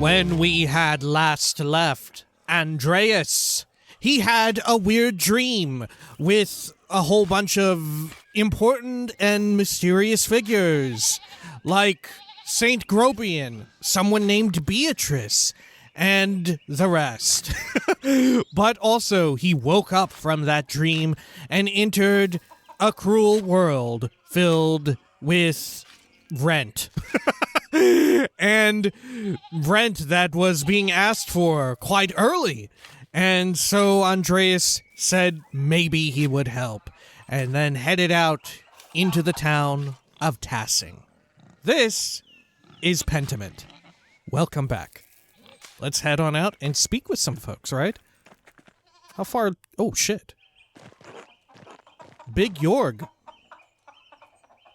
When we had last left Andreas, he had a weird dream with a whole bunch of important and mysterious figures, like Saint Grobian, someone named Beatrice, and the rest. But also, he woke up from that dream and entered a cruel world filled with rent. And rent that was being asked for quite early. And so Andreas said maybe he would help, and then headed out into the town of Tassing. This is Pentiment. Welcome back. Let's head on out and speak with some folks, right? How far? Oh, shit. Big Jorg.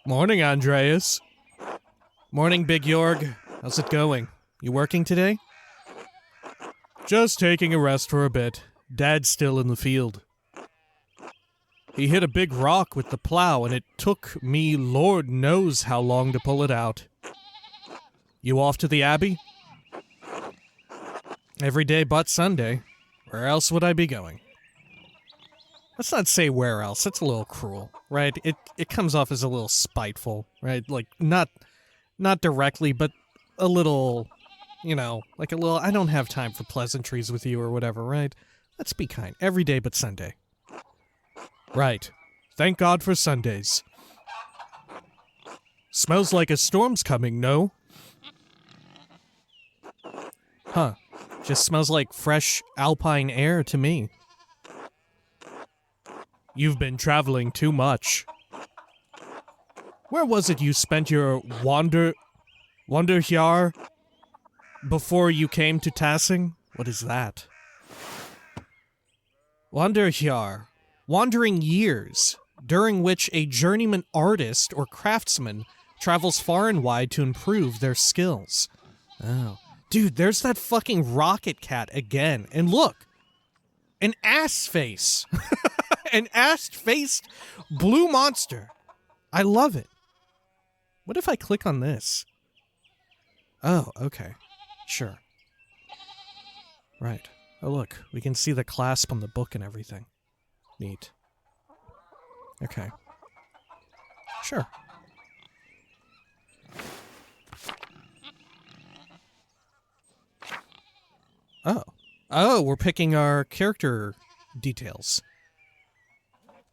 Morning, Andreas. Morning, Big Jorg. How's it going? You working today? Just taking a rest for a bit. Dad's still in the field. He hit a big rock with the plow, and it took me Lord knows how long to pull it out. You off to the Abbey? Every day but Sunday. Where else would I be going? Let's not say where else. That's a little cruel, right? It comes off as a little spiteful, right? Like, not directly, but a little, you know, like a little, I don't have time for pleasantries with you or whatever, right? Let's be kind. Every day but Sunday. Right. Thank God for Sundays. Smells like a storm's coming, no? Huh. Just smells like fresh alpine air to me. You've been traveling too much. Where was it you spent your Wanderjahr before you came to Tassing? What is that? Wanderjahr. Wandering years, during which a journeyman artist or craftsman travels far and wide to improve their skills. Oh. Dude, there's that fucking rocket cat again. And look! An ass face. An ass-faced blue monster. I love it. What if I click on this? Oh, okay. Sure. Right. Oh, look. We can see the clasp on the book and everything. Neat. Okay. Sure. Oh. Oh, we're picking our character details.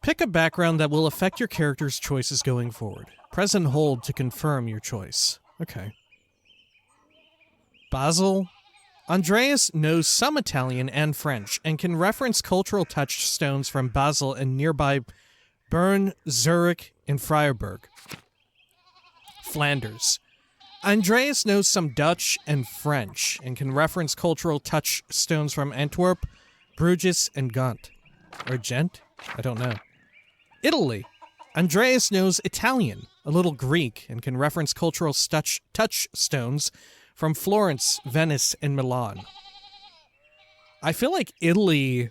Pick a background that will affect your character's choices going forward. Press and hold to confirm your choice. Okay. Basel. Andreas knows some Italian and French, and can reference cultural touchstones from Basel and nearby Bern, Zurich, and Freiburg. Flanders. Andreas knows some Dutch and French, and can reference cultural touchstones from Antwerp, Bruges, and Ghent. Or Gent? I don't know. Italy. Andreas knows Italian, a little Greek, and can reference cultural touchstones from Florence, Venice, and Milan. I feel like Italy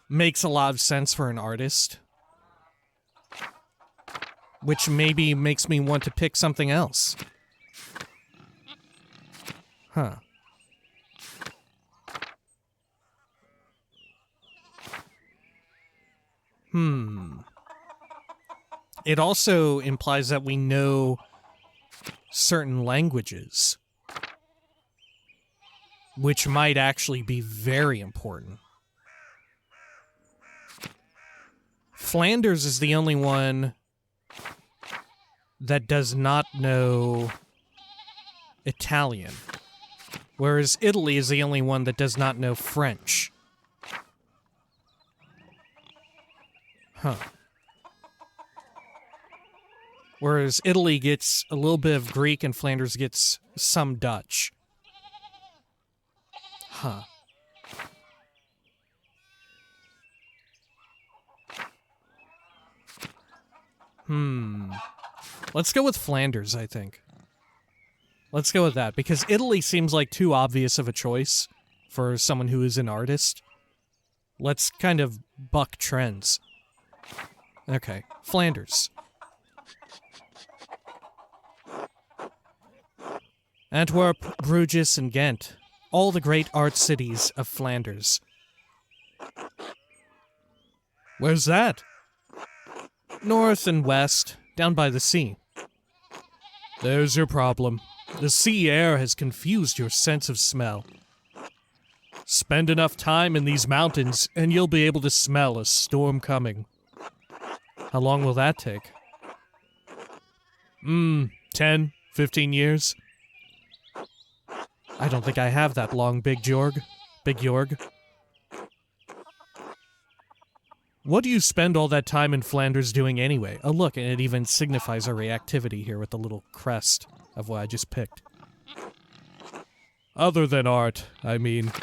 makes a lot of sense for an artist, which maybe makes me want to pick something else. Huh. It also implies that we know certain languages, which might actually be very important. Flanders is the only one that does not know Italian, whereas Italy is the only one that does not know French. Huh. Whereas Italy gets a little bit of Greek and Flanders gets some Dutch. Huh. Let's go with Flanders, I think. Let's go with that, because Italy seems like too obvious of a choice for someone who is an artist. Let's kind of buck trends. Okay, Flanders. Antwerp, Bruges, and Ghent. all the great art cities of Flanders. Where's that? North and west, down by the sea. There's your problem. The sea air has confused your sense of smell. Spend enough time in these mountains, and you'll be able to smell a storm coming. How long will that take? 10, 15 years? I don't think I have that long, Big Jorg. Big Jorg. What do you spend all that time in Flanders doing anyway? Oh, look, and it even signifies our reactivity here with the little crest of what I just picked. Other than art, I mean.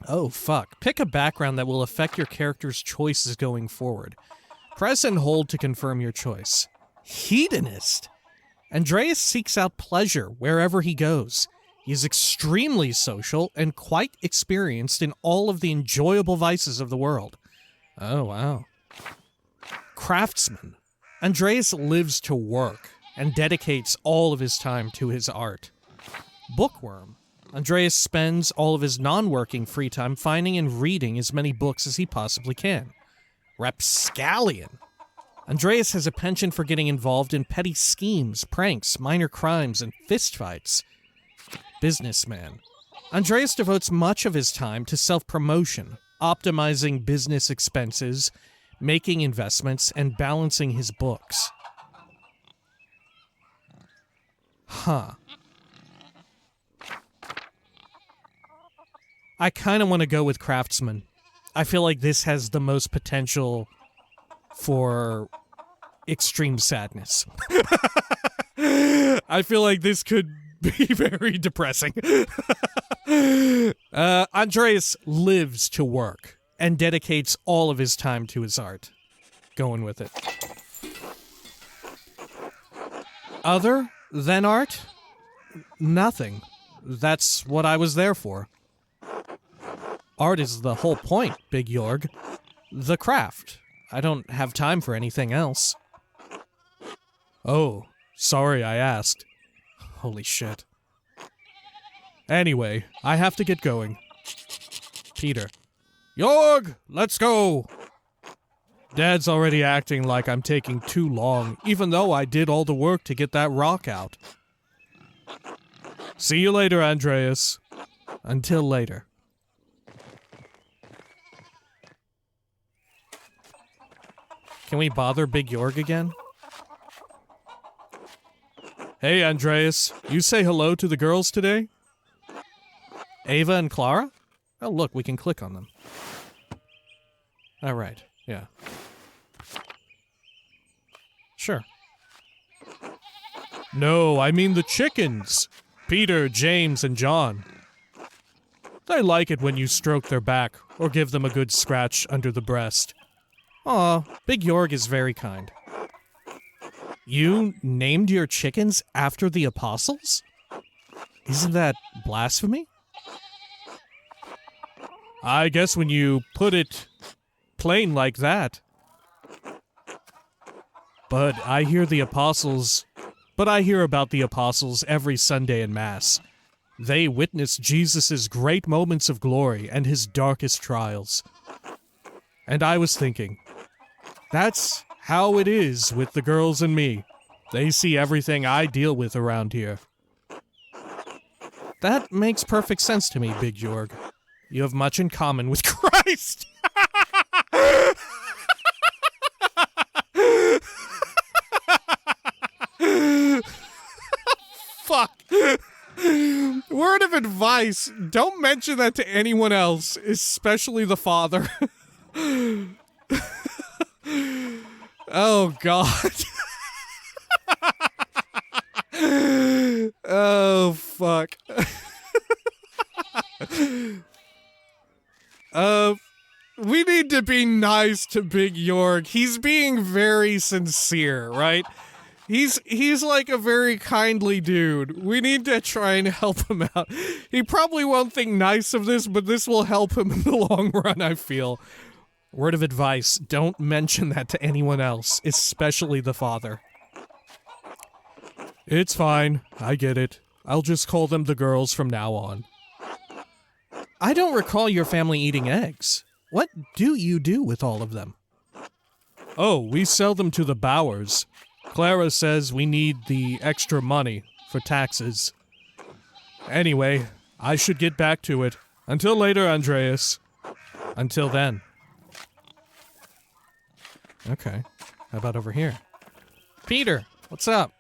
Oh, fuck. Pick a background that will affect your character's choices going forward. Press and hold to confirm your choice. Hedonist. Andreas seeks out pleasure wherever he goes. He is extremely social and quite experienced in all of the enjoyable vices of the world. Oh, wow. Craftsman. Andreas lives to work and dedicates all of his time to his art. Bookworm. Andreas spends all of his non-working free time finding and reading as many books as he possibly can. Rapscallion. Andreas has a penchant for getting involved in petty schemes, pranks, minor crimes, and fistfights. Businessman. Andreas devotes much of his time to self-promotion, optimizing business expenses, making investments, and balancing his books. Huh. I kind of want to go with Craftsman. I feel like this has the most potential for extreme sadness. I feel like this could be very depressing. Andreas lives to work and dedicates all of his time to his art. Going with it. Other than art? Nothing. That's what I was there for. Art is the whole point, Big Jorg. The craft. I don't have time for anything else. Oh, sorry I asked. Holy shit. Anyway, I have to get going. Peter. Jorg, let's go! Dad's already acting like I'm taking too long, even though I did all the work to get that rock out. See you later, Andreas. Until later. Can we bother Big Jorg again? Hey, Andreas. You say hello to the girls today? Ava and Clara? Oh, look, we can click on them. Alright, yeah. Sure. No, I mean the chickens. Peter, James, and John. They like it when you stroke their back or give them a good scratch under the breast. Aw, Big Jorg is very kind. You named your chickens after the apostles? Isn't that blasphemy? I guess when you put it plain like that. But I hear about the apostles every Sunday in Mass. They witness Jesus' great moments of glory and his darkest trials. And I was thinking, that's how it is with the girls and me. They see everything I deal with around here. That makes perfect sense to me, Big Jorg. You have much in common with Christ. Fuck. Word of advice, don't mention that to anyone else, especially the father. Oh, God. Oh, fuck. We need to be nice to Big Jorg. He's being very sincere, right? He's like a very kindly dude. We need to try and help him out. He probably won't think nice of this, but this will help him in the long run, I feel. Word of advice, don't mention that to anyone else, especially the father. It's fine. I get it. I'll just call them the girls from now on. I don't recall your family eating eggs. What do you do with all of them? Oh, we sell them to the Bowers. Clara says we need the extra money for taxes. Anyway, I should get back to it. Until later, Andreas. Until then. Okay. How about over here? Peter, what's up?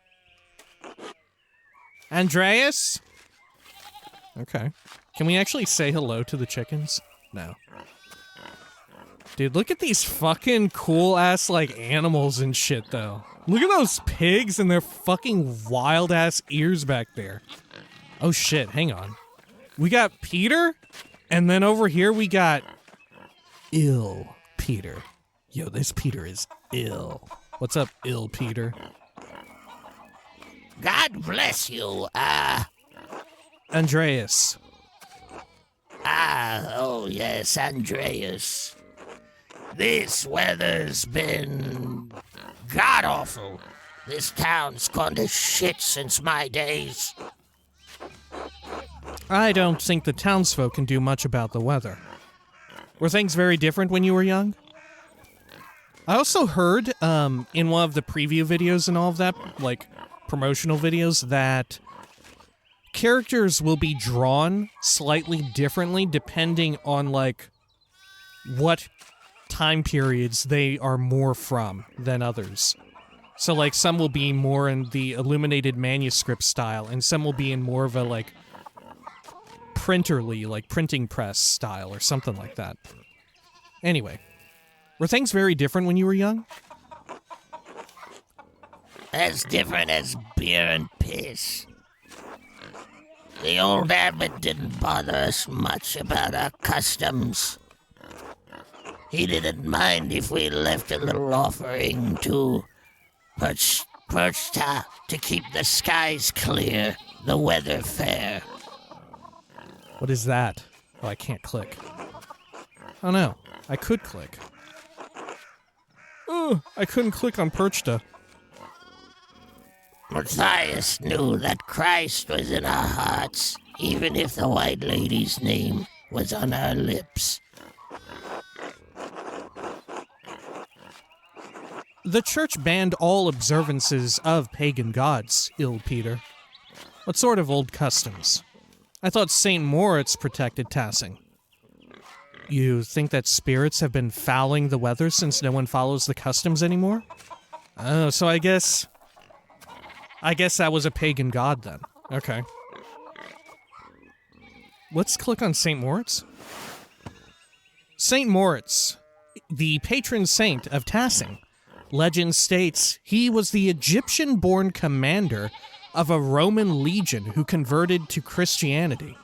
Andreas? Okay. Can we actually say hello to the chickens? No. Dude, look at these fucking cool-ass, like, animals and shit, though. Look at those pigs and their fucking wild-ass ears back there. Oh, shit. Hang on. We got Peter, and then over here we got... Ill Peter. Yo, this Peter is ill. What's up, ill Peter? God bless you, Andreas. Oh yes, Andreas. This weather's been god-awful. This town's gone to shit since my days. I don't think the townsfolk can do much about the weather. Were things very different when you were young? I also heard, in one of the preview videos and all of that, like, promotional videos, that characters will be drawn slightly differently depending on, like, what time periods they are more from than others. So, like, some will be more in the illuminated manuscript style, and some will be in more of a, like, printerly, like, printing press style or something like that. Anyway, were things very different when you were young? As different as beer and piss. The old abbot didn't bother us much about our customs. He didn't mind if we left a little offering to Perchta to keep the skies clear, the weather fair. What is that? Oh, I can't click. Oh no, I could click. Oh, I couldn't click on Perchta. Matthias knew that Christ was in our hearts, even if the White Lady's name was on our lips. The church banned all observances of pagan gods, ill Peter. What sort of old customs? I thought St. Moritz protected Tassing. You think that spirits have been fouling the weather since no one follows the customs anymore? Oh, so I guess that was a pagan god then. Okay. Let's click on St. Moritz. St. Moritz, the patron saint of Tassing. Legend states he was the Egyptian-born commander of a Roman legion who converted to Christianity.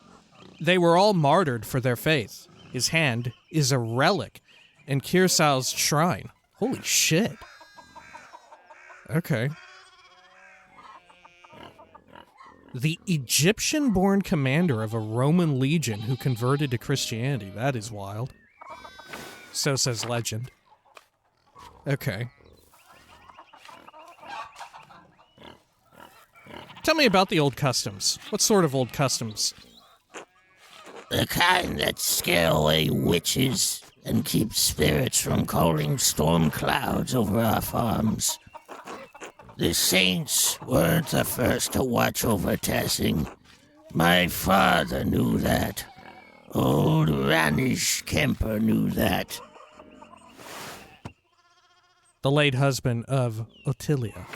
They were all martyred for their faith. His hand is a relic in Kirsal's shrine. Holy shit. Okay. The Egyptian-born commander of a Roman legion who converted to Christianity. That is wild. So says legend. Okay. Tell me about the old customs. What sort of old customs? The kind that scare away witches and keep spirits from calling storm clouds over our farms. The saints weren't the first to watch over Tassing. My father knew that. Old Ranish Kemper knew that. The late husband of Ottilia.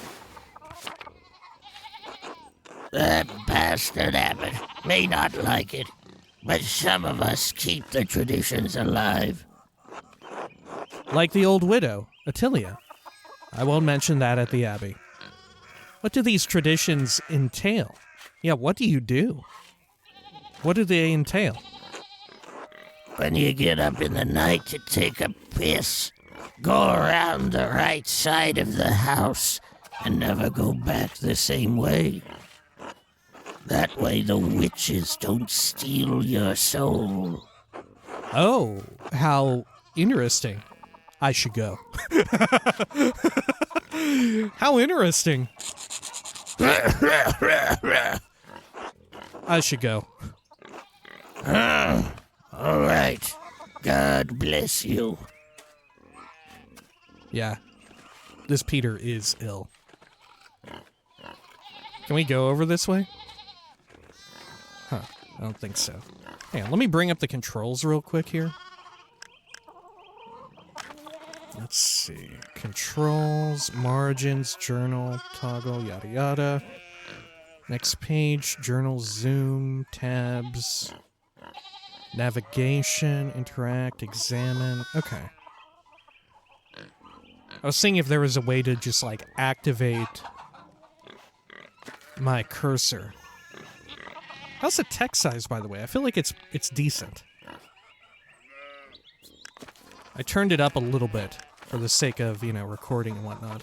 That bastard abbot may not like it, but some of us keep the traditions alive. Like the old widow, Ottilia. I won't mention that at the Abbey. What do these traditions entail? Yeah, what do you do? What do they entail? When you get up in the night to take a piss, go around the right side of the house and never go back the same way. That way the witches don't steal your soul. Oh, how interesting. I should go. How interesting. I should go. All right. God bless you. Yeah. This Peter is ill. Can we go over this way? Huh. I don't think so. Hang on, let me bring up the controls real quick here. Let's see. Controls, margins, journal, toggle, yada yada. Next page, journal, zoom, tabs, navigation, interact, examine. Okay. I was seeing if there was a way to just, like, activate my cursor. How's the text size, by the way? I feel like it's decent. I turned it up a little bit for the sake of, you know, recording and whatnot.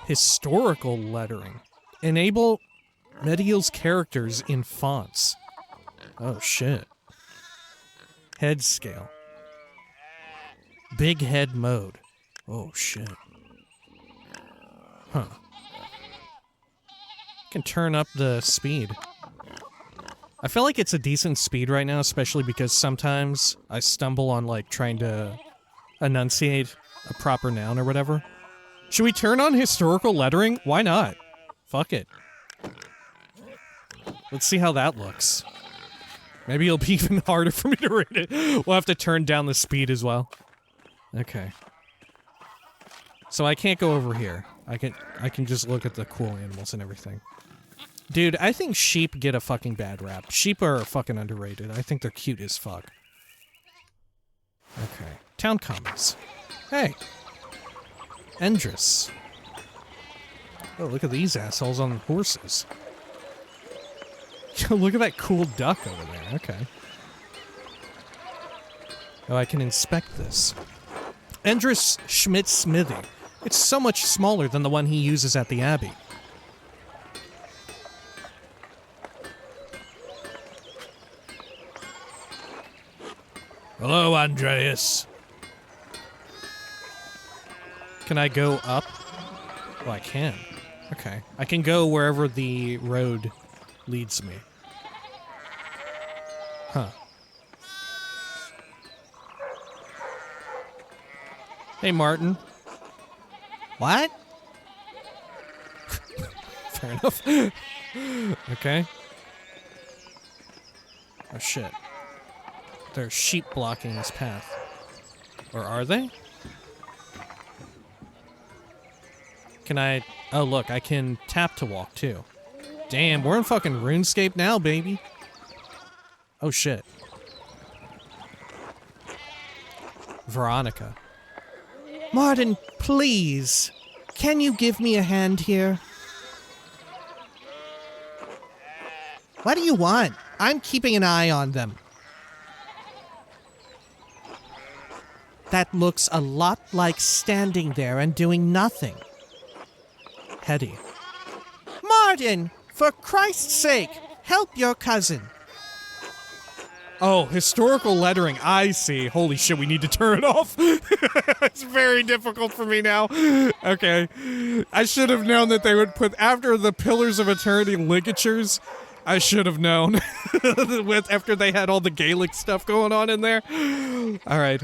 Historical lettering. Enable Medial's characters in fonts. Oh, shit. Head scale. Big head mode. Oh, shit. Huh. Can turn up the speed. I feel like it's a decent speed right now, especially because sometimes I stumble on, like, trying to enunciate a proper noun or whatever. Should we turn on historical lettering? Why not? Fuck it. Let's see how that looks. Maybe it'll be even harder for me to read it. We'll have to turn down the speed as well. Okay. So I can't go over here. I can just look at the cool animals and everything. Dude, I think sheep get a fucking bad rap. Sheep are fucking underrated. I think they're cute as fuck. Okay. Town commons. Hey. Andreas. Oh, look at these assholes on horses. Look at that cool duck over there. Okay. Oh, I can inspect this. Andreas Schmidt's smithy. It's so much smaller than the one he uses at the Abbey. Hello, Andreas. Can I go up? Oh, I can. Okay. I can go wherever the road leads me. Huh. Hey, Martin. What? Fair enough. Okay. Oh, shit. There's sheep blocking this path. Or are they? Can I... Oh, look, I can tap to walk, too. Damn, we're in fucking RuneScape now, baby. Oh, shit. Veronica. Martin, please. Can you give me a hand here? What do you want? I'm keeping an eye on them. That looks a lot like standing there and doing nothing. Hetty. Martin, for Christ's sake, help your cousin. Oh, historical lettering, I see. Holy shit, we need to turn it off. It's very difficult for me now. Okay. I should have known that they would put, after the Pillars of Eternity ligatures, I should have known. After they had all the Gaelic stuff going on in there. All right.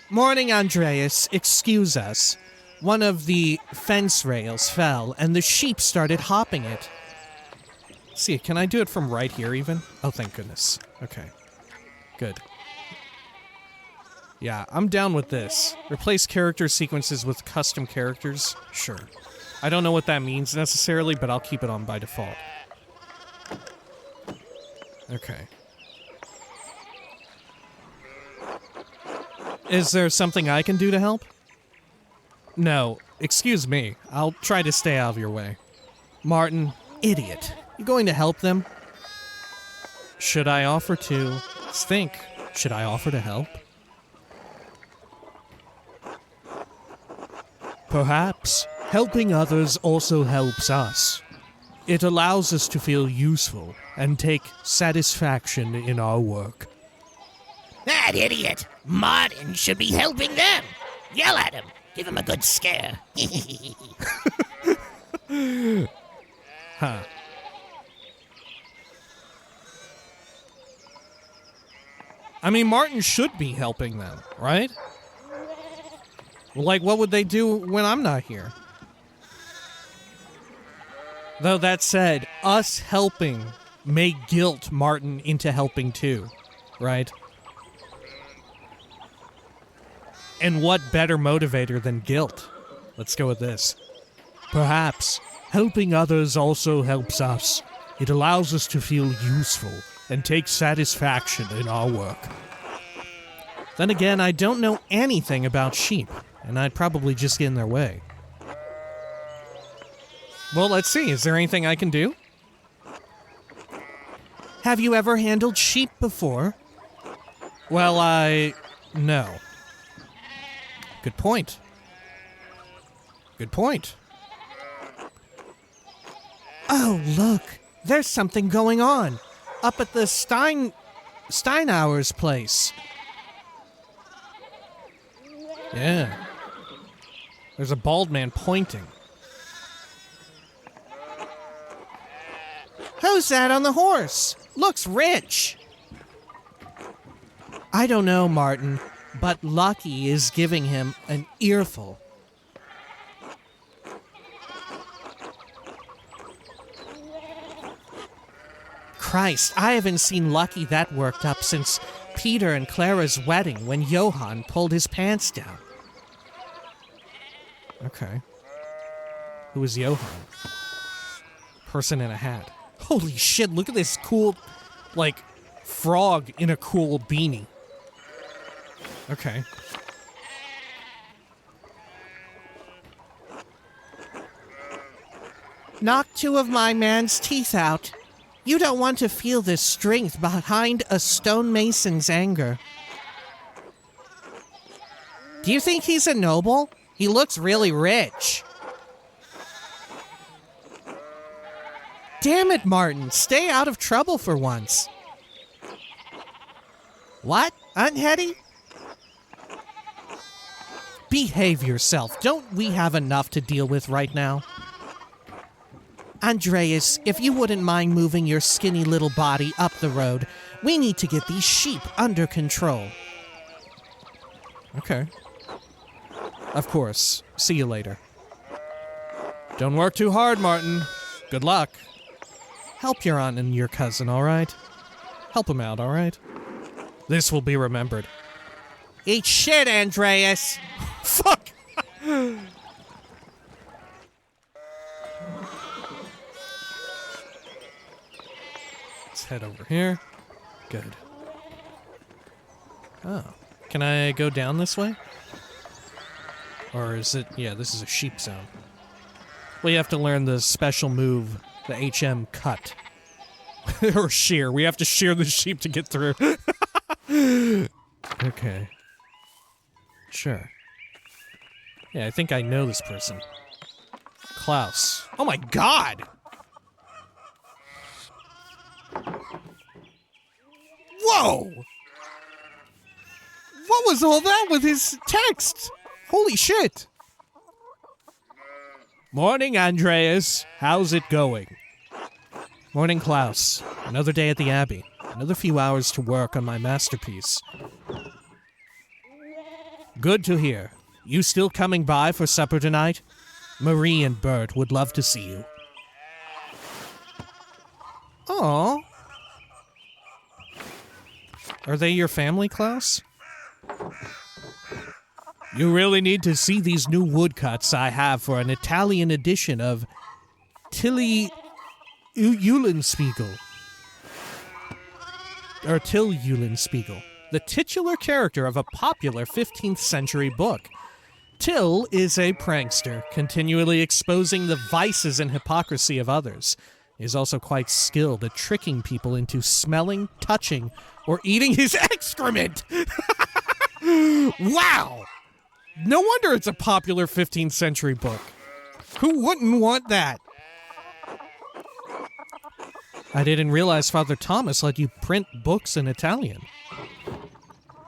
Morning, Andreas. Excuse us. One of the fence rails fell, and the sheep started hopping it. See, can I do it from right here, even? Oh, thank goodness. Okay. Good. Yeah, I'm down with this. Replace character sequences with custom characters? Sure. I don't know what that means necessarily, but I'll keep it on by default. Okay. Is there something I can do to help? No, excuse me. I'll try to stay out of your way. Martin, idiot. You going to help them? Should I offer to... Let's think. Should I offer to help? Perhaps. Helping others also helps us. It allows us to feel useful and take satisfaction in our work. That idiot! Martin should be helping them! Yell at him! Give him a good scare. Huh. I mean, Martin should be helping them, right? Like, what would they do when I'm not here? Though that said, us helping may guilt Martin into helping too, right? And what better motivator than guilt? Let's go with this. Perhaps helping others also helps us. It allows us to feel useful and take satisfaction in our work. Then again, I don't know anything about sheep, and I'd probably just get in their way. Well, let's see. Is there anything I can do? Have you ever handled sheep before? Well, no. Good point. Good point. Oh, look. There's something going on. Up at the Steinauer's place. Yeah. There's a bald man pointing. Who's that on the horse? Looks rich. I don't know, Martin, but Lucky is giving him an earful. Christ, I haven't seen Lucky that worked up since Peter and Clara's wedding when Johann pulled his pants down. Okay. Who is Johann? Person in a hat. Holy shit, look at this cool, like, frog in a cool beanie. Okay. Knocked 2 of my man's teeth out. You don't want to feel the strength behind a stonemason's anger. Do you think he's a noble? He looks really rich. Damn it, Martin. Stay out of trouble for once. What? Unheady? Behave yourself. Don't we have enough to deal with right now? Andreas, if you wouldn't mind moving your skinny little body up the road, we need to get these sheep under control. Okay. Of course. See you later. Don't work too hard, Martin. Good luck. Help your aunt and your cousin, all right? Help them out, all right? This will be remembered. Eat shit, Andreas. Fuck. Let's head over here. Good. Oh. Can I go down this way? Or is it... Yeah, this is a sheep zone. Well, you have to learn the special move, the HM cut. Or shear. We have to shear the sheep to get through. Okay. Sure. Yeah, I think I know this person. Klaus. Oh my god! Whoa! What was all that with his text? Holy shit! Morning, Andreas. How's it going? Morning, Klaus. Another day at the Abbey. Another few hours to work on my masterpiece. Good to hear. You still coming by for supper tonight? Marie and Bert would love to see you. Aw. Are they your family, Klaus? You really need to see these new woodcuts I have for an Italian edition of Tilly Eulenspiegel. Or Till Eulenspiegel, the titular character of a popular 15th century book. Till is a prankster, continually exposing the vices and hypocrisy of others. He is also quite skilled at tricking people into smelling, touching, or eating his excrement. Wow! No wonder it's a popular 15th century book. Who wouldn't want that? I didn't realize Father Thomas let you print books in Italian.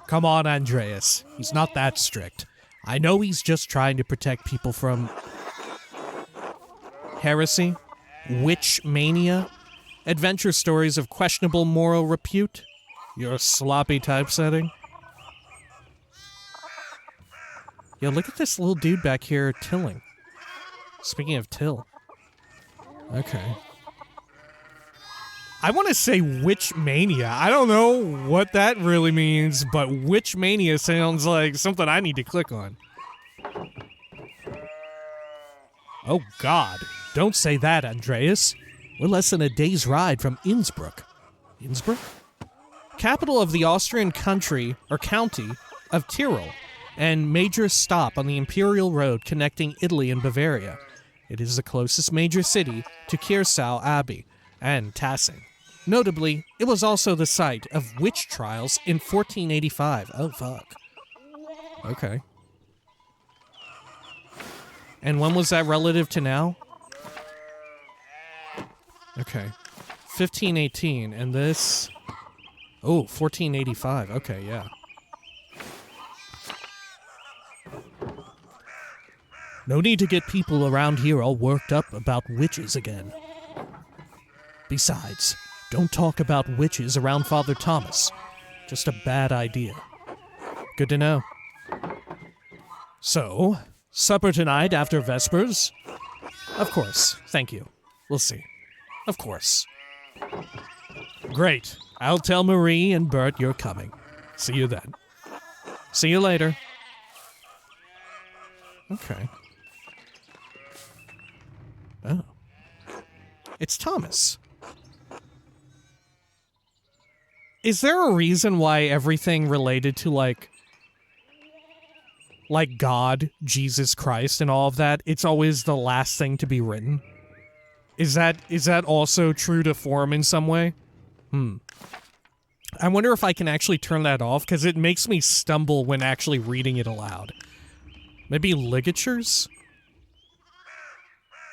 Come on, Andreas. He's not that strict. I know he's just trying to protect people from... heresy? Witch Mania? Adventure stories of questionable moral repute? Your sloppy typesetting? Yo, look at this little dude back here tilling. Speaking of till. Okay. I want to say Witch Mania. I don't know what that really means, but Witch Mania sounds like something I need to click on. Oh God, don't say that, Andreas. We're less than a day's ride from Innsbruck. Innsbruck? Capital of the Austrian country, or county, of Tyrol, and major stop on the Imperial Road connecting Italy and Bavaria. It is the closest major city to Kiersau Abbey and Tassing. Notably, it was also the site of witch trials in 1485. Oh, fuck. Okay. And when was that relative to now? Okay. 1518, and this... Oh, 1485. Okay, yeah. No need to get people around here all worked up about witches again. Besides, don't talk about witches around Father Thomas. Just a bad idea. Good to know. So, supper tonight after Vespers? Of course, thank you. We'll see. Of course. Great. I'll tell Marie and Bert you're coming. See you then. See you later. Okay. Oh. It's Thomas. Is there a reason why everything related to, like God, Jesus Christ, and all of that, it's always the last thing to be written? Is that also true to form in some way? I wonder if I can actually turn that off, because it makes me stumble when actually reading it aloud. Maybe ligatures?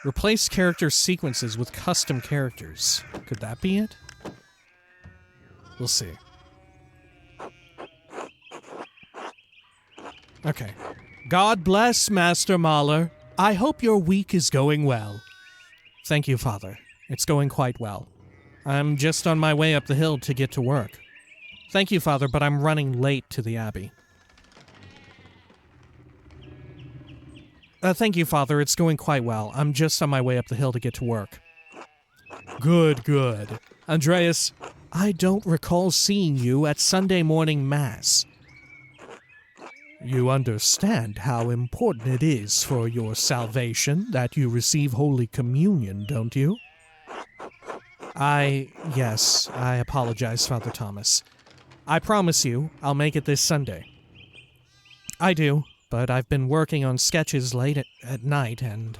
Replace character sequences with custom characters. Could that be it? We'll see. Okay. God bless, Master Maler. I hope your week is going well. Thank you, Father. It's going quite well. I'm just on my way up the hill to get to work. Thank you, Father, but I'm running late to the Abbey. Thank you, Father. It's going quite well. I'm just on my way up the hill to get to work. Good, good. Andreas, I don't recall seeing you at Sunday morning Mass. You understand how important it is for your salvation that you receive Holy Communion, don't you? Yes, I apologize, Father Thomas. I promise you, I'll make it this Sunday. I do, but I've been working on sketches late at night, and...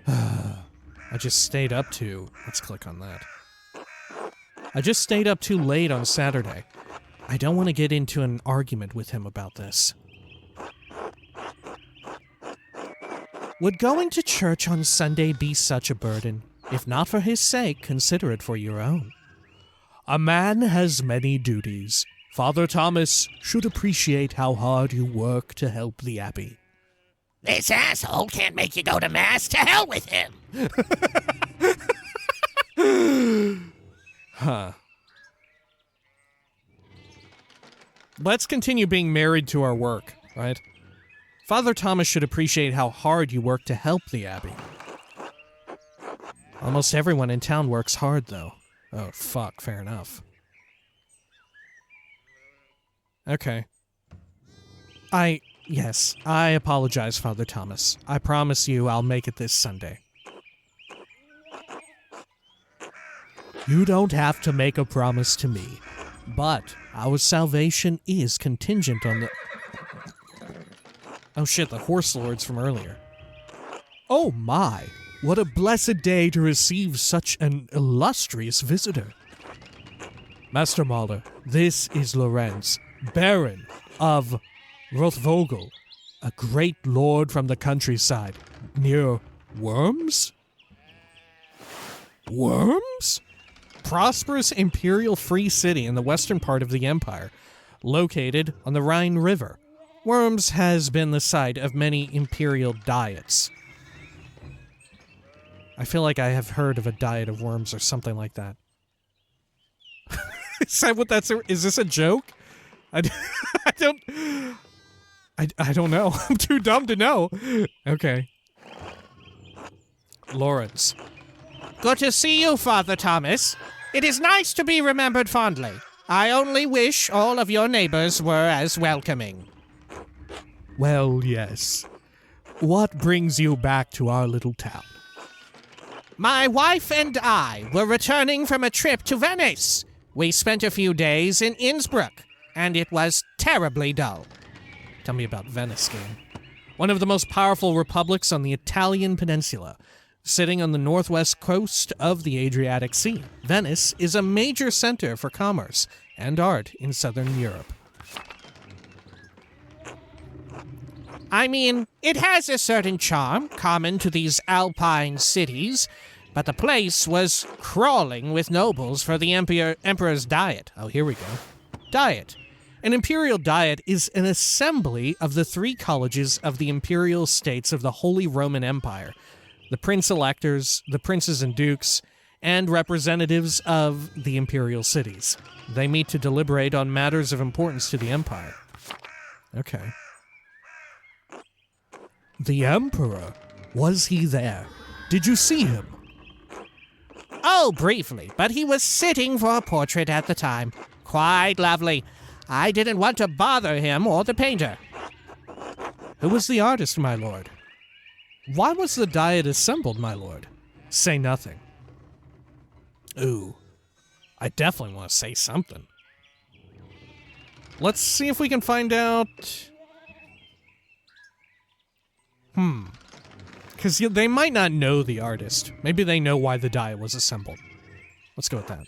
I just stayed up too... Let's click on that. I just stayed up too late on Saturday. I don't want to get into an argument with him about this. Would going to church on Sunday be such a burden? If not for his sake, consider it for your own. A man has many duties. Father Thomas should appreciate how hard you work to help the Abbey. This asshole can't make you go to Mass. To hell with him! Huh. Let's continue being married to our work, right? Father Thomas should appreciate how hard you work to help the Abbey. Almost everyone in town works hard, though. Oh, fuck, fair enough. Okay. Yes, I apologize, Father Thomas. I promise you I'll make it this Sunday. You don't have to make a promise to me, but our salvation is contingent on the... Oh shit, the horse lords from earlier. Oh my, what a blessed day to receive such an illustrious visitor. Master Maler, this is Lorenz, Baron of Rothvogel, a great lord from the countryside, near Worms? Worms? Prosperous imperial free city in the western part of the empire, located on the Rhine River. Worms has been the site of many imperial diets. I feel like I have heard of a diet of worms or something like that. Is that what is this a joke? I don't know. I'm too dumb to know. Okay. Lawrence. Good to see you, Father Thomas. It is nice to be remembered fondly. I only wish all of your neighbors were as welcoming. Well, yes. What brings you back to our little town? My wife and I were returning from a trip to Venice. We spent a few days in Innsbruck, and it was terribly dull. Tell me about Venice, game. One of the most powerful republics on the Italian peninsula. Sitting on the northwest coast of the Adriatic Sea, Venice is a major center for commerce and art in southern Europe. I mean, it has a certain charm common to these alpine cities, but the place was crawling with nobles for the emperor's diet. Oh, here we go. Diet. An imperial diet is an assembly of the 3 colleges of the imperial states of the Holy Roman Empire. The prince-electors, the princes and dukes, and representatives of the imperial cities. They meet to deliberate on matters of importance to the empire. Okay. The emperor? Was he there? Did you see him? Oh, briefly, but he was sitting for a portrait at the time. Quite lovely. I didn't want to bother him or the painter. Who was the artist, my lord? Why was the diet assembled, my lord? Say nothing. Ooh. I definitely want to say something. Let's see if we can find out... Because they might not know the artist. Maybe they know why the diet was assembled. Let's go with that.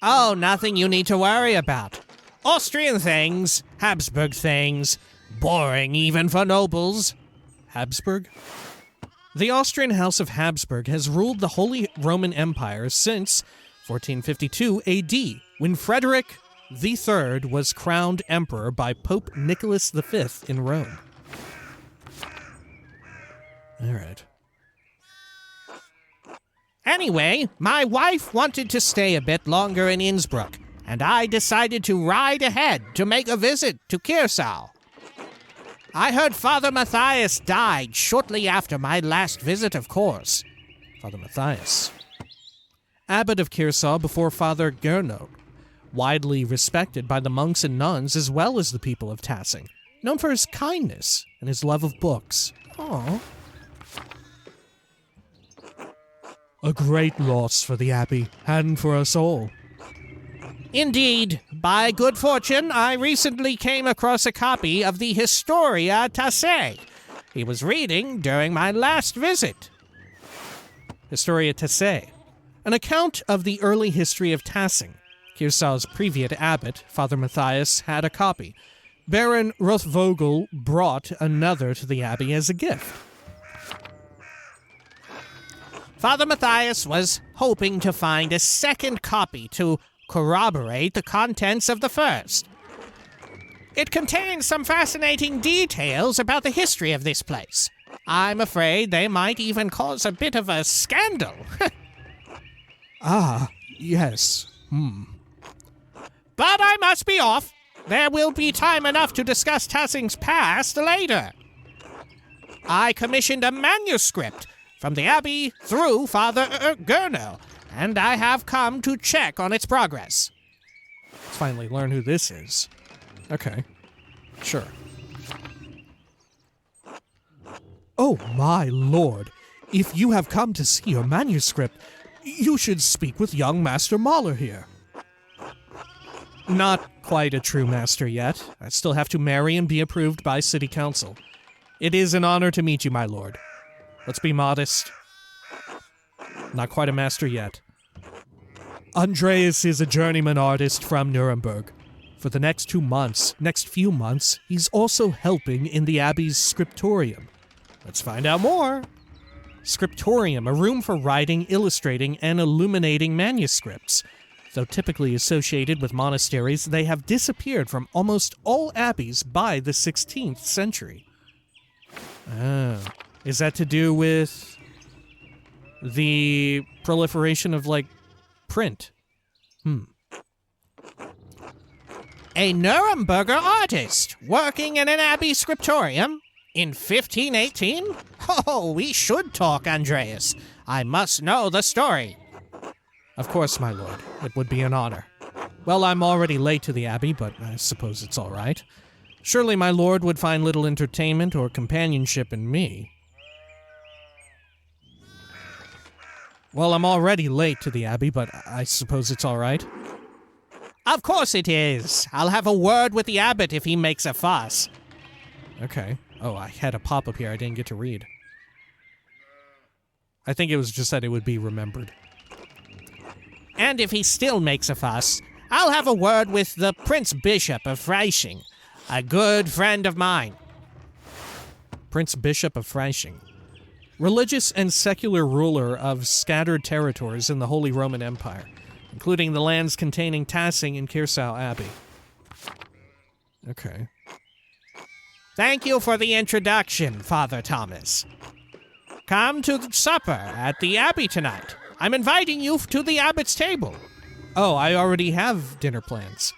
Oh, nothing you need to worry about. Austrian things, Habsburg things, boring even for nobles. Habsburg? The Austrian House of Habsburg has ruled the Holy Roman Empire since 1452 AD, when Frederick III was crowned emperor by Pope Nicholas V in Rome. All right. Anyway, my wife wanted to stay a bit longer in Innsbruck, and I decided to ride ahead to make a visit to Kearsau. I heard Father Matthias died shortly after my last visit, of course. Father Matthias. Abbot of Kearsau before Father Gernot, widely respected by the monks and nuns as well as the people of Tassing, known for his kindness and his love of books. Aww. A great loss for the abbey, and for us all. Indeed. By good fortune, I recently came across a copy of the Historia Tassing he was reading during my last visit. Historia Tassing, an account of the early history of Tassing. Kearsau's previous abbot, Father Matthias, had a copy. Baron Rothvogel brought another to the abbey as a gift. Father Matthias was hoping to find a second copy to corroborate the contents of the first. It contains some fascinating details about the history of this place. I'm afraid they might even cause a bit of a scandal. Ah, yes. But I must be off. There will be time enough to discuss Tassing's past later. I commissioned a manuscript from the Abbey through Father Gernot, and I have come to check on its progress. Let's finally learn who this is. Okay. Sure. Oh, my lord. If you have come to see your manuscript, you should speak with young Master Maler here. Not quite a true master yet. I still have to marry and be approved by City Council. It is an honor to meet you, my lord. Let's be modest. Not quite a master yet. Andreas is a journeyman artist from Nuremberg. For the next few months, he's also helping in the Abbey's scriptorium. Let's find out more. Scriptorium, a room for writing, illustrating, and illuminating manuscripts. Though typically associated with monasteries, they have disappeared from almost all abbeys by the 16th century. Is that to do with the proliferation of, like, print. A Nuremberger artist working in an abbey scriptorium in 1518? Oh, we should talk, Andreas. I must know the story. Of course, my lord. It would be an honor. Well, I'm already late to the abbey, but I suppose it's all right. Surely my lord would find little entertainment or companionship in me. Well, I'm already late to the abbey, but I suppose it's all right. Of course it is. I'll have a word with the abbot if he makes a fuss. Okay. Oh, I had a pop-up here I didn't get to read. I think it was just that it would be remembered. And if he still makes a fuss, I'll have a word with the Prince Bishop of Freising, a good friend of mine. Prince Bishop of Freising. Religious and secular ruler of scattered territories in the Holy Roman Empire, including the lands containing Tassing and Kirsau Abbey. Okay. Thank you for the introduction, Father Thomas. Come to the supper at the abbey tonight. I'm inviting you to the abbot's table. Oh, I already have dinner plans.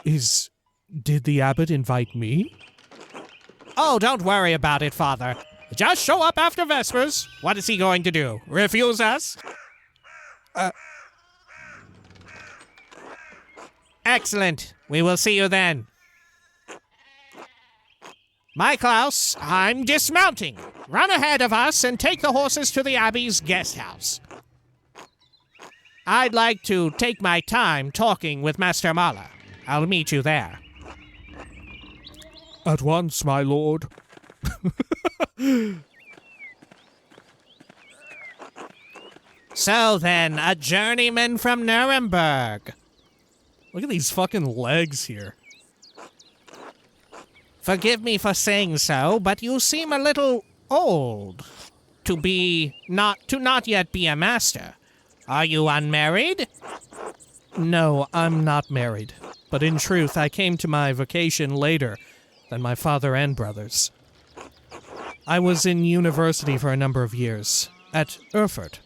Did the abbot invite me? Oh, don't worry about it, Father. Just show up after Vespers. What is he going to do? Refuse us? Excellent. We will see you then. My Klaus, I'm dismounting. Run ahead of us and take the horses to the Abbey's guest house. I'd like to take my time talking with Master Maler. I'll meet you there. At once, my lord. So then, a journeyman from Nuremberg. Look at these fucking legs here. Forgive me for saying so, but you seem a little old to not yet be a master. Are you unmarried? No, I'm not married. But in truth, I came to my vocation later than my father and brothers. I was in university for a number of years, at Erfurt.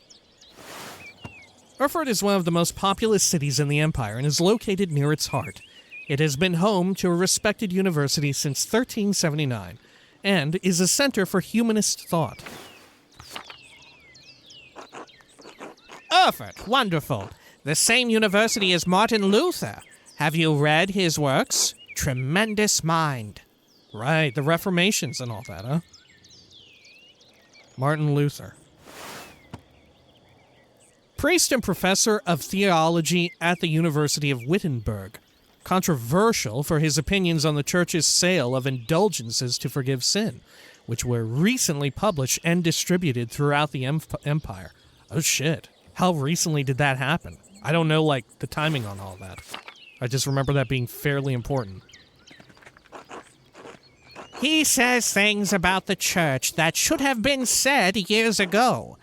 Erfurt is one of the most populous cities in the empire and is located near its heart. It has been home to a respected university since 1379 and is a center for humanist thought. Erfurt, wonderful. The same university as Martin Luther. Have you read his works? Tremendous mind. Right, the Reformations and all that, huh? Martin Luther. Priest and professor of theology at the University of Wittenberg. Controversial for his opinions on the church's sale of indulgences to forgive sin, which were recently published and distributed throughout the empire. Oh shit. How recently did that happen? I don't know, like, the timing on all that. I just remember that being fairly important. He says things about the church that should have been said years ago.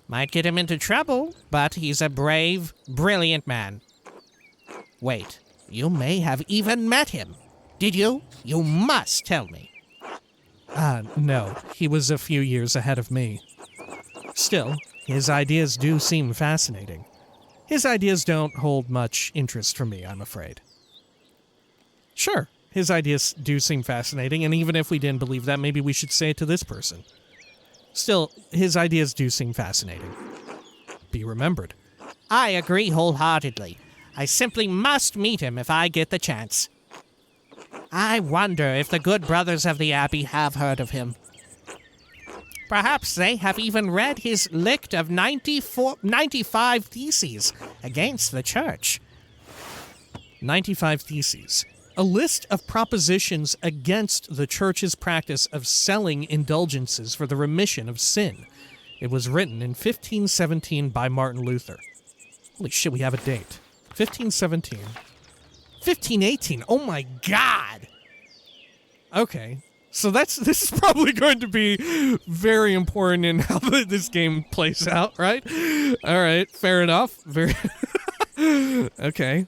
Might get him into trouble, but he's a brave, brilliant man. Wait, you may have even met him. Did you? You must tell me. No. He was a few years ahead of me. Still, his ideas do seem fascinating. His ideas don't hold much interest for me, I'm afraid. Sure, his ideas do seem fascinating, and even if we didn't believe that, maybe we should say it to this person. Still, his ideas do seem fascinating. Be remembered. I agree wholeheartedly. I simply must meet him if I get the chance. I wonder if the good brothers of the Abbey have heard of him. Perhaps they have even read his lict of 95 theses against the church. 95 theses. A list of propositions against the church's practice of selling indulgences for the remission of sin. It was written in 1517 by Martin Luther. Holy shit, we have a date. 1517. 1518, oh my god! Okay, so this is probably going to be very important in how this game plays out, right? Alright, fair enough. Okay.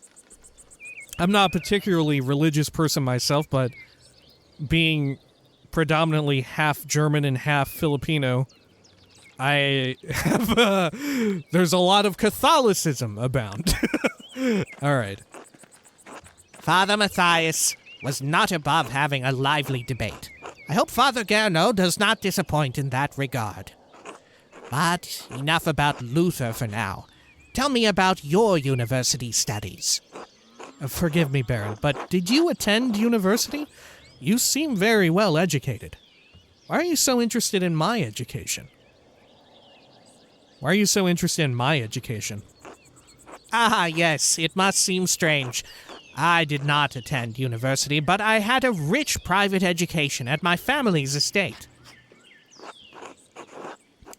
I'm not a particularly religious person myself, but being predominantly half German and half Filipino, I have, there's a lot of Catholicism abound. All right. Father Matthias was not above having a lively debate. I hope Father Gerno does not disappoint in that regard. But enough about Luther for now. Tell me about your university studies. Forgive me, Baron, but did you attend university? You seem very well educated. Why are you so interested in my education? Ah, yes, it must seem strange. I did not attend university, but I had a rich private education at my family's estate.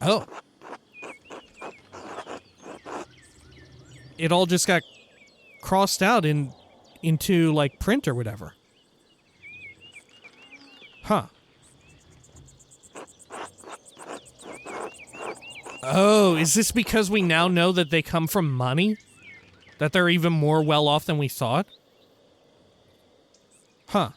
Oh. It all just got crossed out into, like, print or whatever. Huh. Oh, is this because we now know that they come from money? That they're even more well off than we thought? Huh.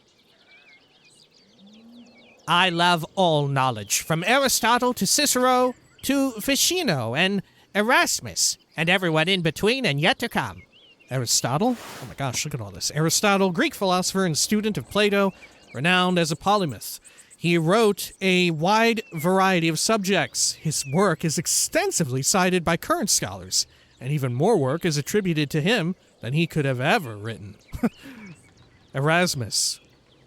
I love all knowledge, from Aristotle to Cicero to Ficino and Erasmus, and everyone in between and yet to come. Aristotle? Oh my gosh, look at all this. Aristotle, Greek philosopher and student of Plato, renowned as a polymath. He wrote a wide variety of subjects. His work is extensively cited by current scholars, and even more work is attributed to him than he could have ever written. Erasmus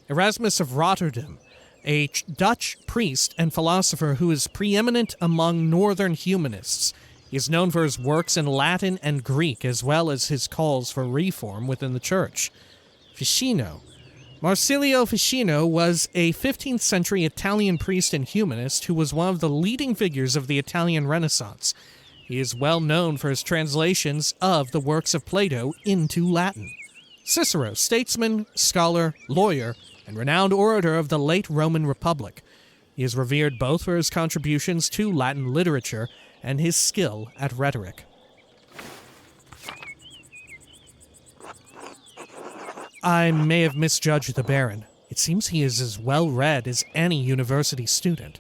of Rotterdam, a Dutch priest and philosopher who is preeminent among northern humanists. He is known for his works in Latin and Greek, as well as his calls for reform within the church. Ficino. Marsilio Ficino was a 15th century Italian priest and humanist who was one of the leading figures of the Italian Renaissance. He is well known for his translations of the works of Plato into Latin. Cicero, statesman, scholar, lawyer, and renowned orator of the late Roman Republic. He is revered both for his contributions to Latin literature and his skill at rhetoric. I may have misjudged the Baron. It seems he is as well-read as any university student.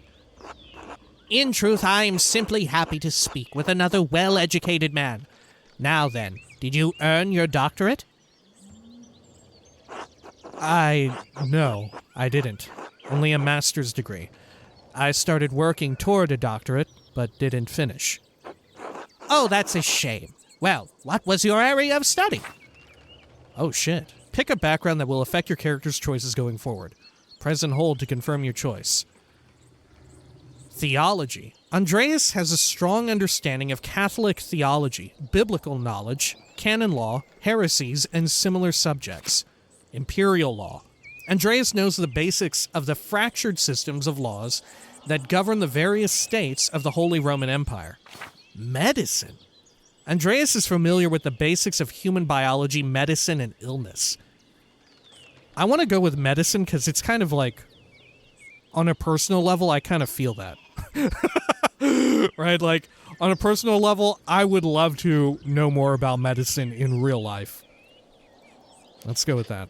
In truth, I am simply happy to speak with another well-educated man. Now then, did you earn your doctorate? No, I didn't. Only a master's degree. I started working toward a doctorate, but didn't finish. Oh, that's a shame. Well, what was your area of study? Oh shit. Pick a background that will affect your character's choices going forward. Press and hold to confirm your choice. Theology. Andreas has a strong understanding of Catholic theology, biblical knowledge, canon law, heresies, and similar subjects. Imperial law. Andreas knows the basics of the fractured systems of laws that govern the various states of the Holy Roman Empire. Medicine. Andreas is familiar with the basics of human biology, medicine, and illness. I want to go with medicine because it's kind of like, on a personal level, I kind of feel that. Right? Like, on a personal level, I would love to know more about medicine in real life. Let's go with that.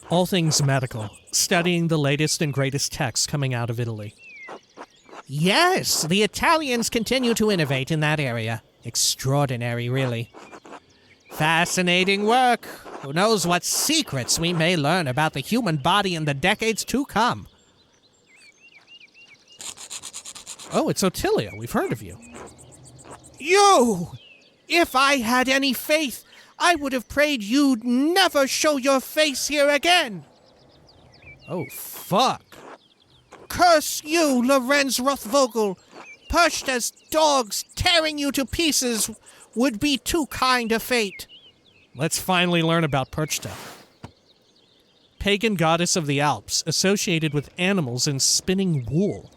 All things medical, studying the latest and greatest texts coming out of Italy. Yes, the Italians continue to innovate in that area. Extraordinary, really. Fascinating work. Who knows what secrets we may learn about the human body in the decades to come. Oh, it's Ottilia. We've heard of you. You! If I had any faith, I would have prayed you'd never show your face here again. Oh, fuck. Curse you, Lorenz Rothvogel! Perched as dogs, tearing you to pieces would be too kind a fate. Let's finally learn about Perchta. Pagan goddess of the Alps, associated with animals and spinning wool.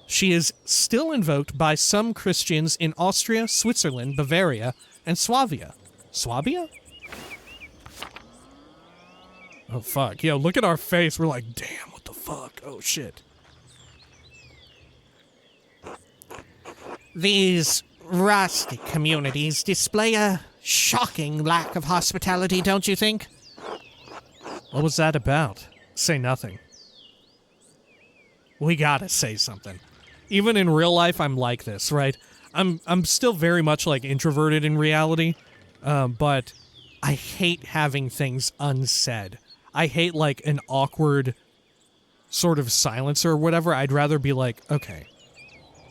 She is still invoked by some Christians in Austria, Switzerland, Bavaria, and Swabia. Swabia? Oh, fuck. Yo, look at our face. We're like, damn, what the fuck? Oh, shit. These rustic communities display a shocking lack of hospitality, don't you think? What was that about? Say nothing. We gotta say something. Even in real life, I'm like this, right? I'm still very much like introverted in reality, but I hate having things unsaid. I hate like an awkward sort of silence or whatever. I'd rather be like, okay,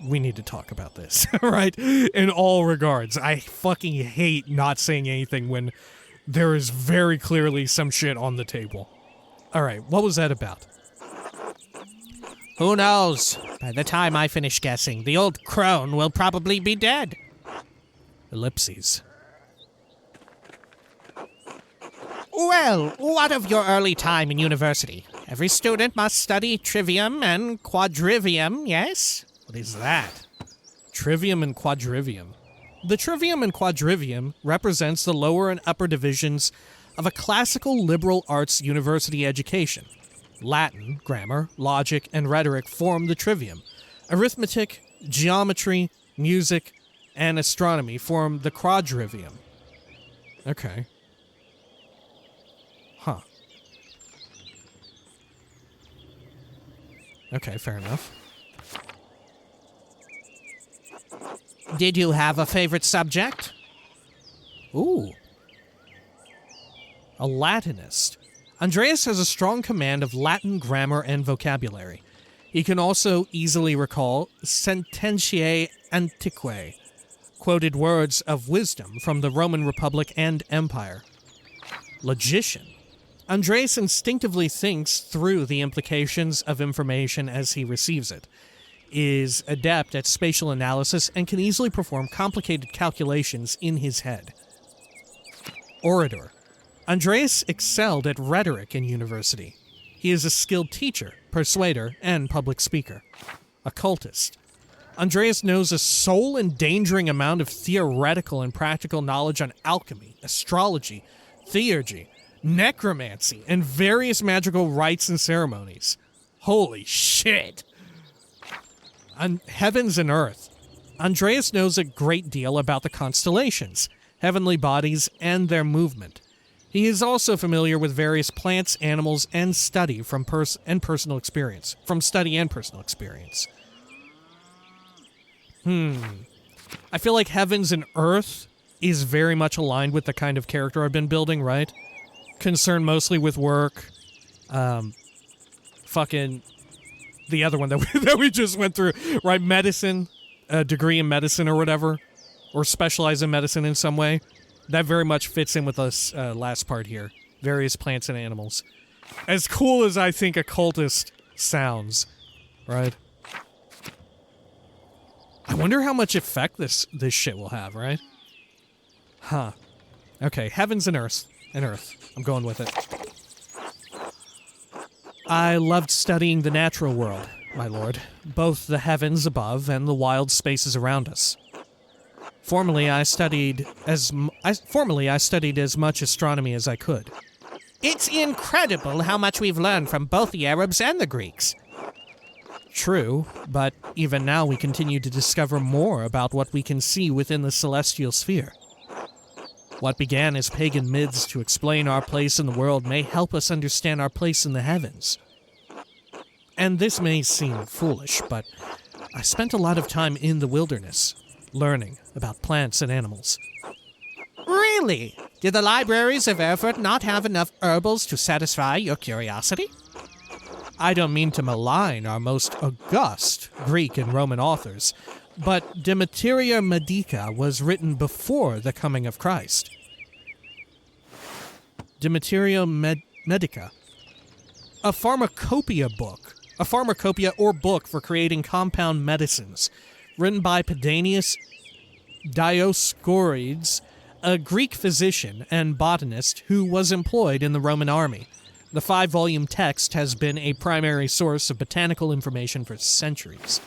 we need to talk about this, right? In all regards, I fucking hate not saying anything when there is very clearly some shit on the table. All right, what was that about? Who knows? By the time I finish guessing, the old crone will probably be dead. Ellipses. Well, what of your early time in university? Every student must study trivium and quadrivium, yes? What is that? Trivium and quadrivium. The trivium and quadrivium represents the lower and upper divisions of a classical liberal arts university education. Latin, grammar, logic, and rhetoric form the trivium. Arithmetic, geometry, music, and astronomy form the quadrivium. Okay. Huh. Okay, fair enough. Did you have a favorite subject? Ooh. A Latinist. Andreas has a strong command of Latin grammar and vocabulary. He can also easily recall sententiae antiquae, quoted words of wisdom from the Roman Republic and Empire. Logician. Andreas instinctively thinks through the implications of information as he receives it, is adept at spatial analysis, and can easily perform complicated calculations in his head. Orator. Andreas excelled at rhetoric in university. He is a skilled teacher, persuader, and public speaker. Occultist. Andreas knows a soul-endangering amount of theoretical and practical knowledge on alchemy, astrology, theurgy, necromancy, and various magical rites and ceremonies. Holy shit! On heavens and earth. Andreas knows a great deal about the constellations, heavenly bodies, and their movement. He is also familiar with various plants, animals, and study from personal experience. I feel like heavens and earth is very much aligned with the kind of character I've been building, right? Concerned mostly with work. Fucking the other one that we just went through, right? Medicine, a degree in medicine or whatever, or specialize in medicine in some way. That very much fits in with this last part here. Various plants and animals. As cool as I think occultist sounds, right? I wonder how much effect this shit will have, right? Huh. Okay, heavens and earth. I'm going with it. I loved studying the natural world, my lord. Both the heavens above and the wild spaces around us. Formerly, I studied as much astronomy as I could. It's incredible how much we've learned from both the Arabs and the Greeks. True, but even now we continue to discover more about what we can see within the celestial sphere. What began as pagan myths to explain our place in the world may help us understand our place in the heavens. And this may seem foolish, but I spent a lot of time in the wilderness, learning about plants and animals. Really? Did the libraries of Erfurt not have enough herbals to satisfy your curiosity? I don't mean to malign our most august Greek and Roman authors, but De Materia Medica was written before the coming of Christ. De Materia Medica. A pharmacopoeia or book for creating compound medicines, written by Pedanius Dioscorides, a Greek physician and botanist who was employed in the Roman army. The 5-volume text has been a primary source of botanical information for centuries.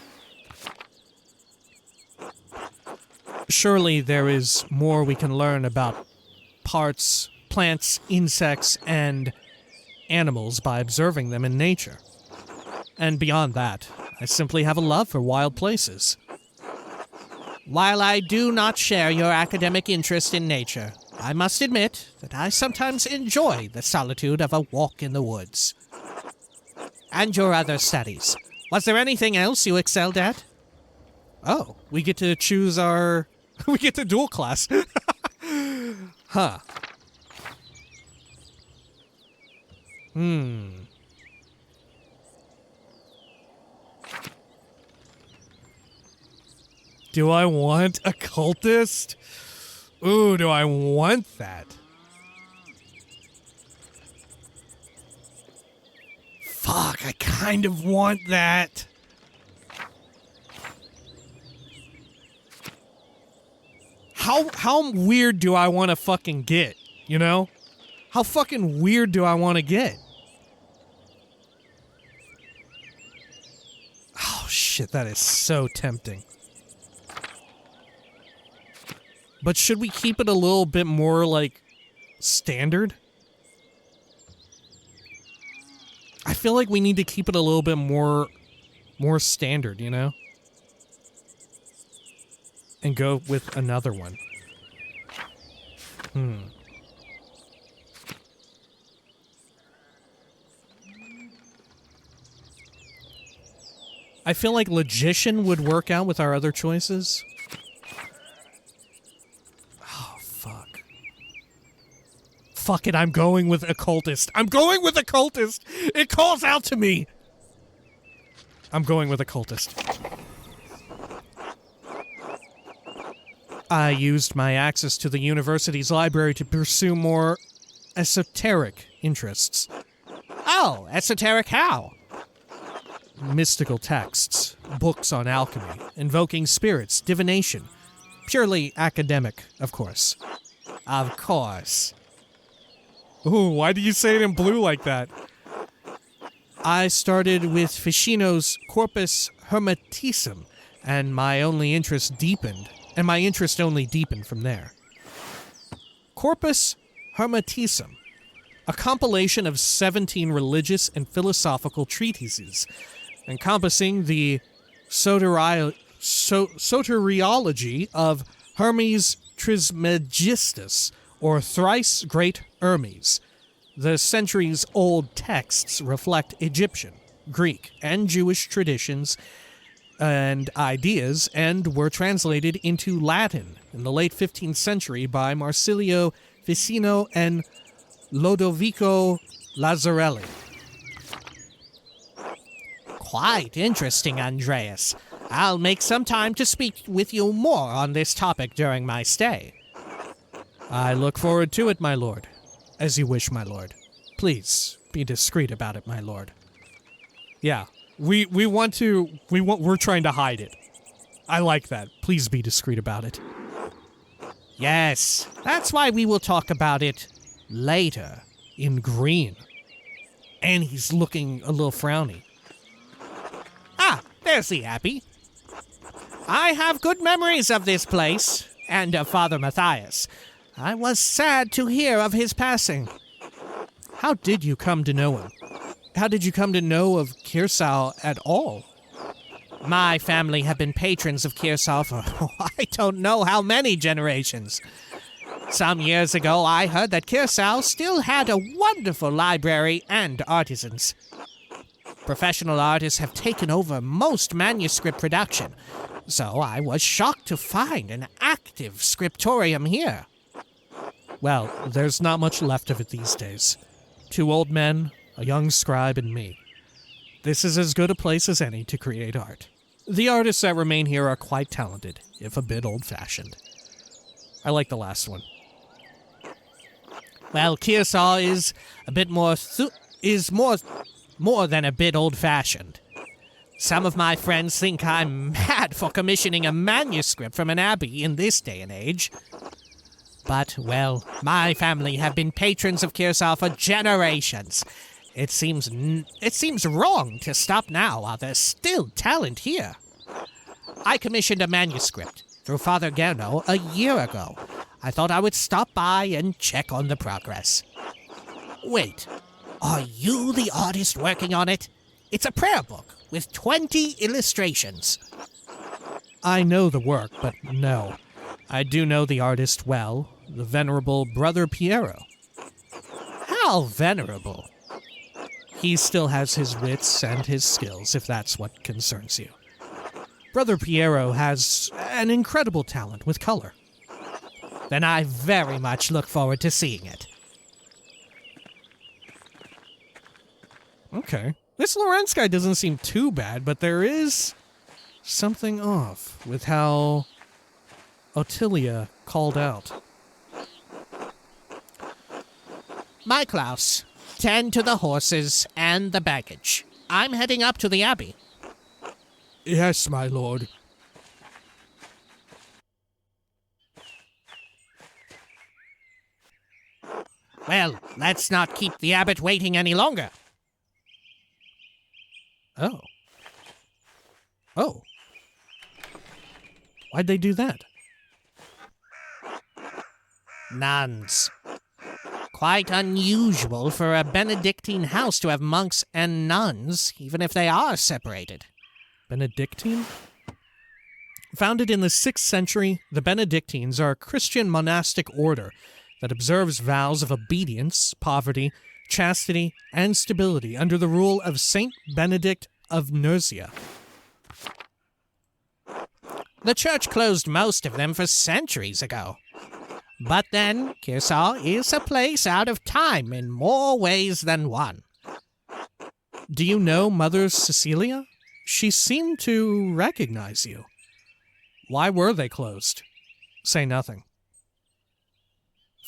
Surely there is more we can learn about plants, insects, and animals by observing them in nature. And beyond that, I simply have a love for wild places. While I do not share your academic interest in nature, I must admit that I sometimes enjoy the solitude of a walk in the woods. And your other studies. Was there anything else you excelled at? Oh, we get to choose our... we get to dual class. Huh. Do I want a cultist? Ooh, do I want that? Fuck, I kind of want that. How weird do I want to fucking get, you know? How fucking weird do I want to get? Oh shit, that is so tempting. But should we keep it a little bit more, like, standard? I feel like we need to keep it a little bit more standard, you know? And go with another one. I feel like Logician would work out with our other choices. Oh, fuck. Fuck it, I'm going with Occultist. I'm going with Occultist! It calls out to me! I'm going with Occultist. I used my access to the university's library to pursue more esoteric interests. Oh, esoteric how? Mystical texts, books on alchemy, invoking spirits, divination. Purely academic, of course. Of course. Ooh, why do you say it in blue like that? I started with Ficino's Corpus Hermeticum, and my interest only deepened from there. Corpus Hermeticum, a compilation of 17 religious and philosophical treatises, encompassing the soteriology of Hermes Trismegistus, or Thrice Great Hermes. The centuries-old texts reflect Egyptian, Greek, and Jewish traditions and ideas, and were translated into Latin in the late 15th century by Marsilio Ficino and Lodovico Lazzarelli. Quite interesting, Andreas. I'll make some time to speak with you more on this topic during my stay. I look forward to it, my lord. As you wish, my lord. Please, be discreet about it, my lord. Yeah, we're trying to hide it. I like that. Please be discreet about it. Yes, that's why we will talk about it later. In green. And he's looking a little frowny. Ah, there's the Abbey. I have good memories of this place, and of Father Matthias. I was sad to hear of his passing. How did you come to know him? How did you come to know of Kirsau at all? My family have been patrons of Kirsau for I don't know how many generations. Some years ago, I heard that Kirsau still had a wonderful library and artisans. Professional artists have taken over most manuscript production, so I was shocked to find an active scriptorium here. Well, there's not much left of it these days. 2 old men, a young scribe, and me. This is as good a place as any to create art. The artists that remain here are quite talented, if a bit old-fashioned. I like the last one. Well, Kirsau is a bit more more than a bit old-fashioned. Some of my friends think I'm mad for commissioning a manuscript from an abbey in this day and age. But, well, my family have been patrons of Kirsau for generations. It seems wrong to stop now while there's still talent here. I commissioned a manuscript through Father Gerno a year ago. I thought I would stop by and check on the progress. Wait, are you the artist working on it? It's a prayer book with 20 illustrations. I know the work, but no. I do know the artist well, the venerable Brother Piero. How venerable? He still has his wits and his skills, if that's what concerns you. Brother Piero has an incredible talent with color. Then I very much look forward to seeing it. Okay. This Lorenz guy doesn't seem too bad, but there is something off with how Ottilia called out. My Klaus, tend to the horses and the baggage. I'm heading up to the Abbey. Yes, my lord. Well, let's not keep the abbot waiting any longer. Oh. Oh. Why'd they do that? Nuns. Quite unusual for a Benedictine house to have monks and nuns, even if they are separated. Benedictine? Founded in the 6th century, the Benedictines are a Christian monastic order that observes vows of obedience, poverty, chastity, and stability under the rule of Saint Benedict of Nursia. The church closed most of them for centuries ago. But then, Kearsarge is a place out of time in more ways than one. Do you know Mother Cecilia? She seemed to recognize you. Why were they closed? Say nothing.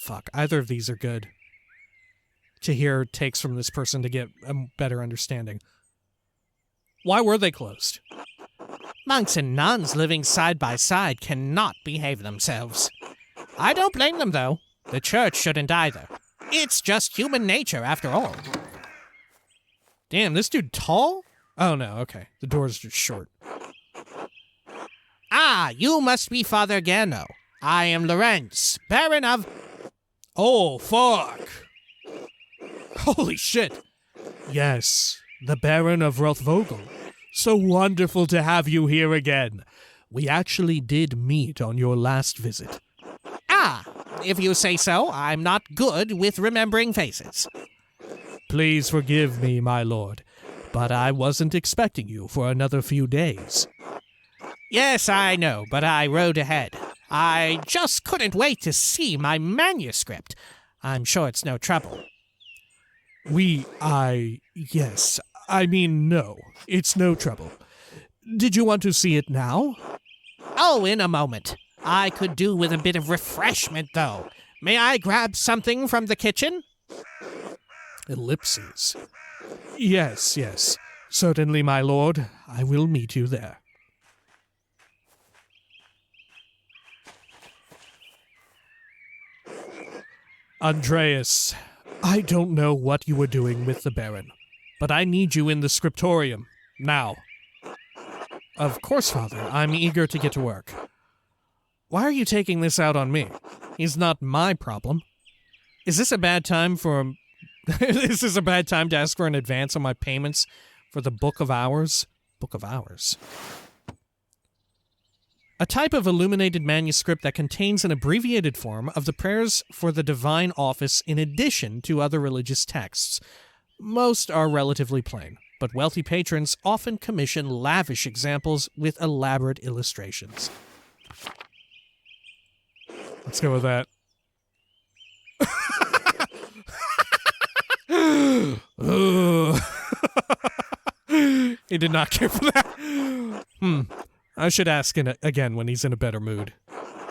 Fuck, either of these are good to hear takes from this person to get a better understanding. Why were they closed? Monks and nuns living side by side cannot behave themselves. I don't blame them, though. The church shouldn't either. It's just human nature, after all. Damn, this dude tall? Oh no, okay. The door's just short. Ah, you must be Father Gerno. I am Lorenz, Baron of... Oh, fuck! Holy shit! Yes, the Baron of Rothvogel. So wonderful to have you here again. We actually did meet on your last visit. Ah, if you say so, I'm not good with remembering faces. Please forgive me, my lord, but I wasn't expecting you for another few days. Yes, I know, but I rode ahead. I just couldn't wait to see my manuscript. I'm sure it's no trouble. Yes, I mean no, it's no trouble. Did you want to see it now? Oh, in a moment. I could do with a bit of refreshment, though. May I grab something from the kitchen? Ellipses. Yes. Certainly, my lord. I will meet you there. Andreas, I don't know what you were doing with the Baron, but I need you in the scriptorium, now. Of course, Father. I'm eager to get to work. Why are you taking this out on me? He's not my problem. Is this a bad time for... Is this a bad time to ask for an advance on my payments for the Book of Hours? Book of Hours. A type of illuminated manuscript that contains an abbreviated form of the prayers for the divine office in addition to other religious texts. Most are relatively plain, but wealthy patrons often commission lavish examples with elaborate illustrations. Let's go with that. He did not care for that. I should ask again when he's in a better mood.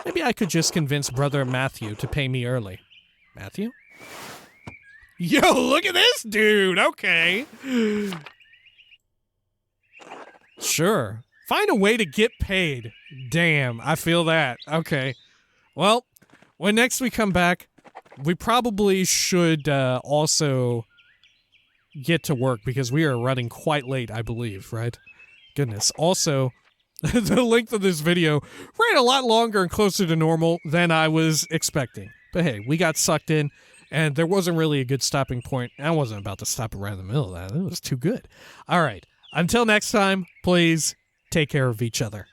Maybe I could just convince Brother Matthew to pay me early. Matthew? Yo, look at this dude! Okay. Sure. Find a way to get paid. Damn, I feel that. Okay. Well, when next we come back, we probably should also get to work because we are running quite late, I believe, right? Goodness. Also, the length of this video ran a lot longer and closer to normal than I was expecting. But hey, we got sucked in, and there wasn't really a good stopping point. I wasn't about to stop right in the middle of that. It was too good. All right. Until next time, please take care of each other.